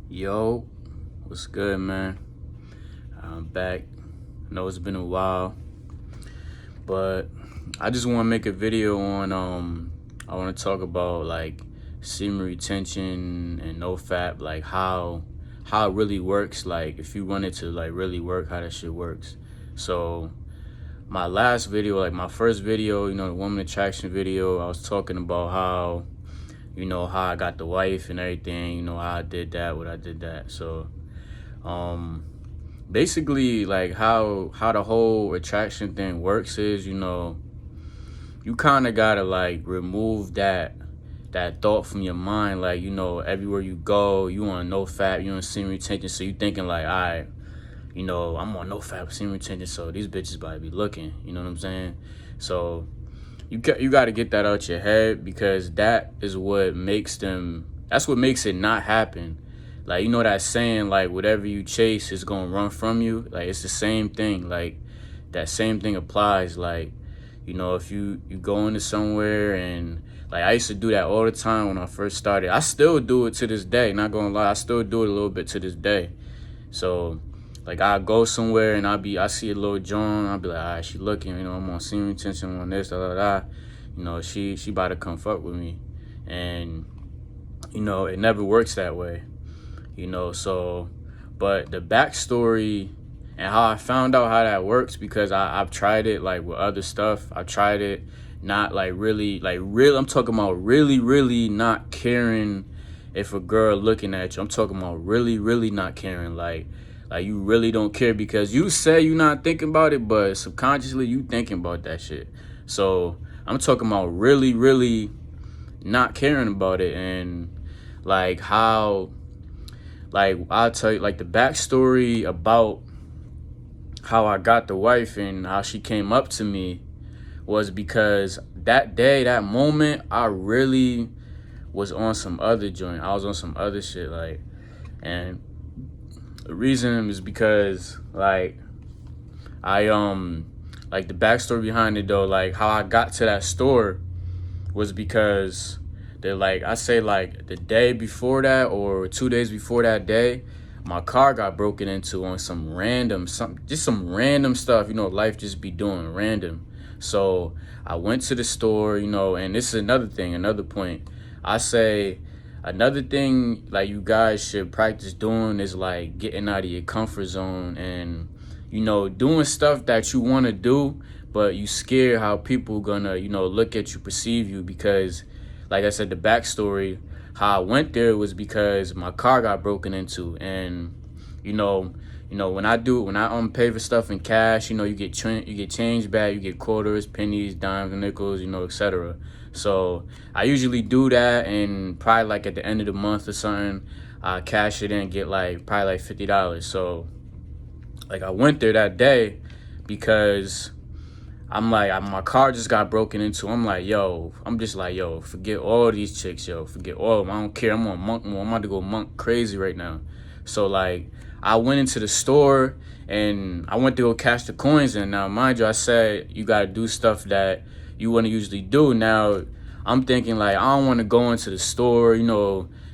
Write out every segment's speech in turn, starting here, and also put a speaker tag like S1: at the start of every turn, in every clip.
S1: Yo, what's good, man? I'm back. I know it's been a while, but I just want to make a video on I want to talk about like semen retention and NoFap, like how it really works, like if you want it to like really work, how that shit works. So my last video, like my first video, the woman attraction video, I was talking about how how I got the wife and everything, how I did that, what I did that. So basically, like how the whole attraction thing works is, you kind of gotta like remove that thought from your mind. Like, everywhere you go, you on NoFap, you on semen retention, so you thinking like, all right, I'm on NoFap, semen retention, so these bitches about to be looking, you know what I'm saying? So you got to get that out your head, because that is what makes that's what makes it not happen. Like, that saying, like, whatever you chase is gonna run from you. Like, it's the same thing. Like, that same thing applies. Like, if you go into somewhere, and like I used to do that all the time when I first started. I still do it to this day, not gonna lie, I still do it a little bit to this day. So like, I go somewhere and I see a little John, I'll be like, all right, she looking, I'm on semen retention, on this, da da da. She about to come fuck with me. And it never works that way. So, but the backstory and how I found out how that works, because I've tried it like with other stuff. I've tried it not like really, I'm talking about really not caring if a girl looking at you. I'm talking about really not caring. Like you really don't care, because you say you're not thinking about it, but subconsciously you thinking about that shit. So I'm talking about really not caring about it. And like how, like I'll tell you, like the backstory about how I got the wife and how she came up to me was because that day, that moment, I really was on some other joint. I was on some other shit, like, and the reason is because like like the backstory behind it though, like how I got to that store was because I say like the day before that or 2 days before that day, my car got broken into on some random stuff, life just be doing random. So I went to the store, and this is another point. I say another thing like you guys should practice doing is like getting out of your comfort zone and, doing stuff that you want to do, but you scared how people gonna, look at you, perceive you, because like I said, the backstory, how I went there was because my car got broken into. And, when I pay for stuff in cash, you get change back, you get quarters, pennies, dimes, nickels, etc. So I usually do that, and probably like at the end of the month or something, I cash it in, get like probably like $50. So like I went there that day because I'm like, my car just got broken into. I'm just like, yo, forget all these chicks, yo. Forget all of them. I don't care. I'm on monk mode. I'm about to go monk crazy right now. So, like, I went into the store, and I went to go cash the coins in. Now, mind you, I said you got to do stuff that you wouldn't usually do. Now, I'm thinking, like, I don't want to go into the store,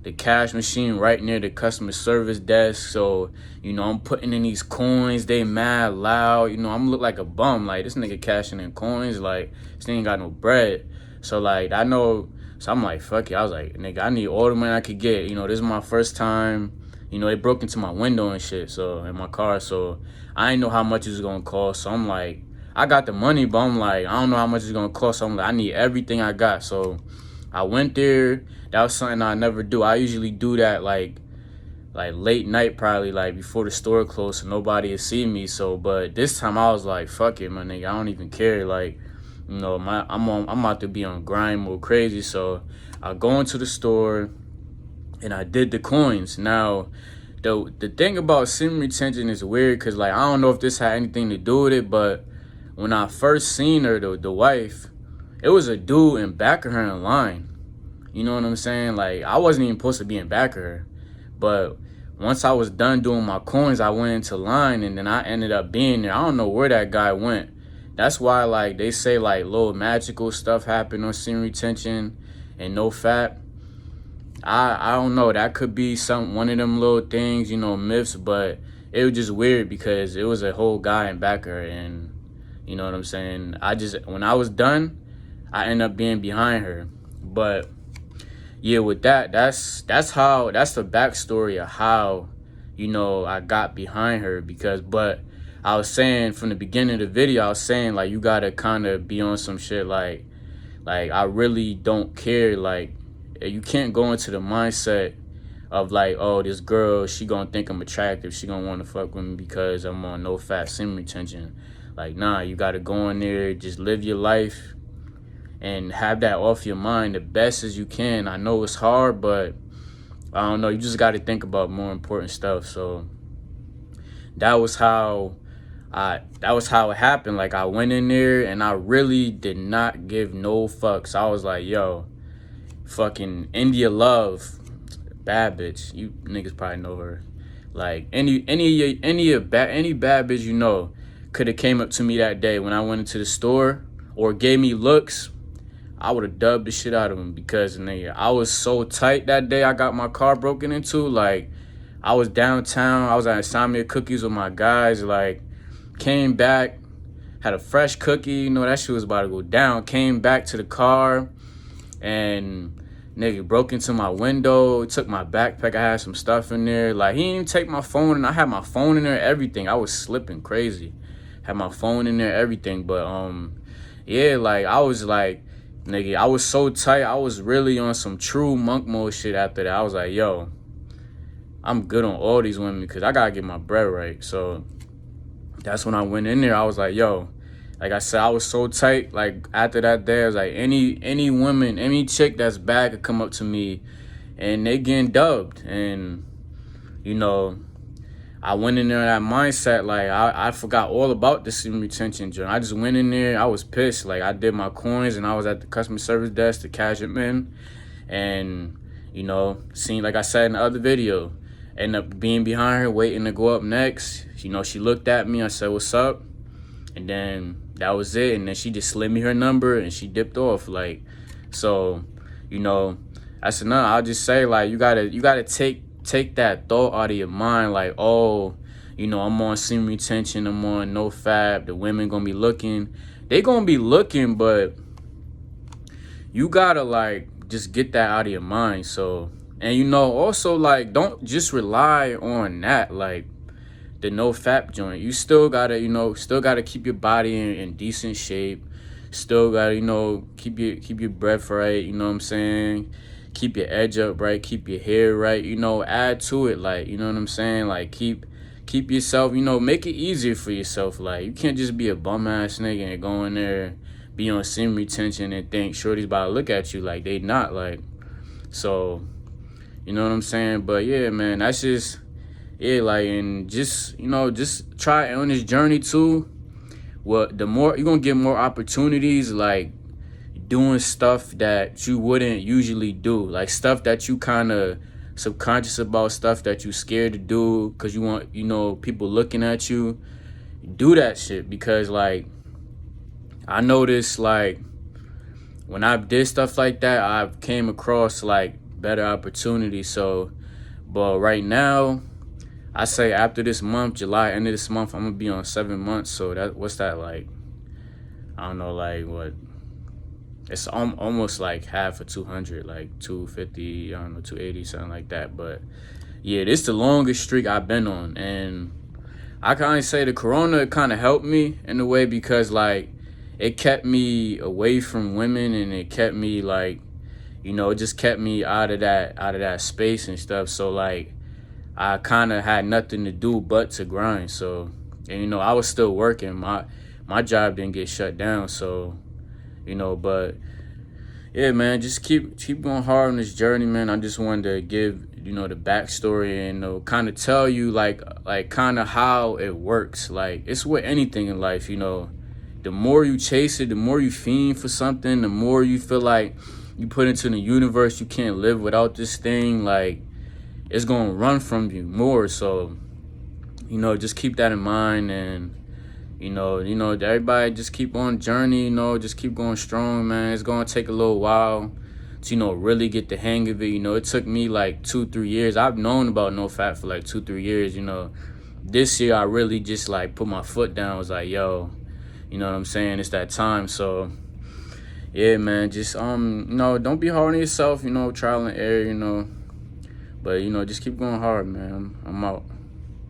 S1: the cash machine right near the customer service desk. So, I'm putting in these coins. They mad loud. I'm look like a bum. Like, this nigga cashing in coins. Like, this nigga ain't got no bread. So, like, I know. So, I'm like, fuck it. I was like, nigga, I need all the money I could get. This is my first time. It broke into my window and shit. So, in my car. So, I didn't know how much it was going to cost. So, I'm like, I got the money, but I'm like, I don't know how much it's going to cost. So, I'm like, I need everything I got. So, I went there. That was something I never do. I usually do that like late night, probably like before the store closed, so nobody would see me. So, but this time I was like, fuck it, my nigga. I don't even care. Like, I'm about to be on grind mode crazy. So I go into the store and I did the coins. Now, the thing about semen retention is weird, because like I don't know if this had anything to do with it, but when I first seen her, the wife, it was a dude in back of her in line. You know what I'm saying? Like, I wasn't even supposed to be in back of her. But once I was done doing my coins, I went into line, and then I ended up being there. I don't know where that guy went. That's why, like, they say, like, little magical stuff happened on semen retention and NoFap. I don't know. That could be one of them little things, myths, but it was just weird because it was a whole guy in back of her, and you know what I'm saying. When I was done, I ended up being behind her. But yeah, with that's the backstory of how I got behind her but I was saying from the beginning of the video, I was saying like you gotta kind of be on some shit like I really don't care. Like you can't go into the mindset of like, oh, this girl, she gonna think I'm attractive, she gonna want to fuck with me because I'm on NoFap SemenRetention. Like, nah, you gotta go in there, just live your life and have that off your mind the best as you can. I know it's hard, but I don't know, you just got to think about more important stuff. So that was how it happened. Like, I went in there and I really did not give no fucks. I was like, yo, fucking India Love, bad bitch. You niggas probably know her. Like any bad bitch could have came up to me that day when I went into the store or gave me looks. I would have dubbed the shit out of him because, nigga, I was so tight that day I got my car broken into. Like, I was downtown. I was at Insomnia Cookies with my guys. Like, came back, had a fresh cookie. That shit was about to go down. Came back to the car and, nigga, broke into my window. Took my backpack. I had some stuff in there. Like, he didn't even take my phone, and I had my phone in there, everything. I was slipping crazy. Had my phone in there, everything. But, yeah, like, I was like, nigga, I was so tight. I was really on some true monk mode shit after that. I was like, yo, I'm good on all these women because I gotta get my bread right. So that's when I went in there. I was like, yo, like I said, I was so tight. Like, after that day, I was like, any woman, any chick that's bad could come up to me and they getting dubbed. And I went in there in that mindset, like, I forgot all about the SemenRetention joint. I just went in there, I was pissed. Like, I did my coins, and I was at the customer service desk to cash them in. And, seeing, like I said in the other video, ended up being behind her, waiting to go up next. She looked at me, I said, what's up? And then that was it. And then she just slid me her number, and she dipped off. Like, so, I said, no, I'll just say, like, you gotta take that thought out of your mind, like, oh, I'm on SemenRetention, I'm on NoFap, the women gonna be looking. They gonna be looking, but you gotta, like, just get that out of your mind. So, and also, like, don't just rely on that, like, the NoFap joint. You still gotta keep your body in decent shape. Still gotta, keep your breath right, you know what I'm saying? Keep your edge up right, keep your hair right, add to it, like, you know what I'm saying? Like, keep yourself, make it easier for yourself. Like, you can't just be a bum ass nigga and go in there, be on SemenRetention and think shorty's about to look at you. Like, they not, like, so, you know what I'm saying? But yeah, man, that's just, yeah, like, and just, just try on this journey too. Well, the more, you're gonna get more opportunities, like, doing stuff that you wouldn't usually do, like stuff that you kind of subconscious about, stuff that you scared to do because you want people looking at you. Do that shit, because like I noticed, like, when I did stuff like that, I've came across like better opportunities. So, but right now, I say after this month, July, end of this month, I'm gonna be on 7 months. So what's that, like, I don't know, like, what, it's almost like half of 200, like 250, I don't know, 280, something like that. But yeah, this is the longest streak I've been on. And I can only say the corona kind of helped me in a way, because like it kept me away from women, and it kept me like, it just kept me out of that space and stuff. So like I kind of had nothing to do but to grind. So, and I was still working. My job didn't get shut down. So, but yeah, man, just keep going hard on this journey, man. I just wanted to give, the backstory and kind of tell you like kind of how it works. Like, it's with anything in life, the more you chase it, the more you fiend for something, the more you feel like you put into the universe, you can't live without this thing, like, it's gonna run from you more. So, just keep that in mind. And everybody just keep on journey, just keep going strong, man. It's gonna take a little while to, you know, really get the hang of it. You know, it took me like 2-3 years. I've known about NoFap for like 2-3 years. You know, this year I really just like put my foot down. I was like, yo, you know what I'm saying? It's that time. So yeah, man, just you know, don't be hard on yourself. You know, trial and error. You know, but you know, just keep going hard, man. I'm out.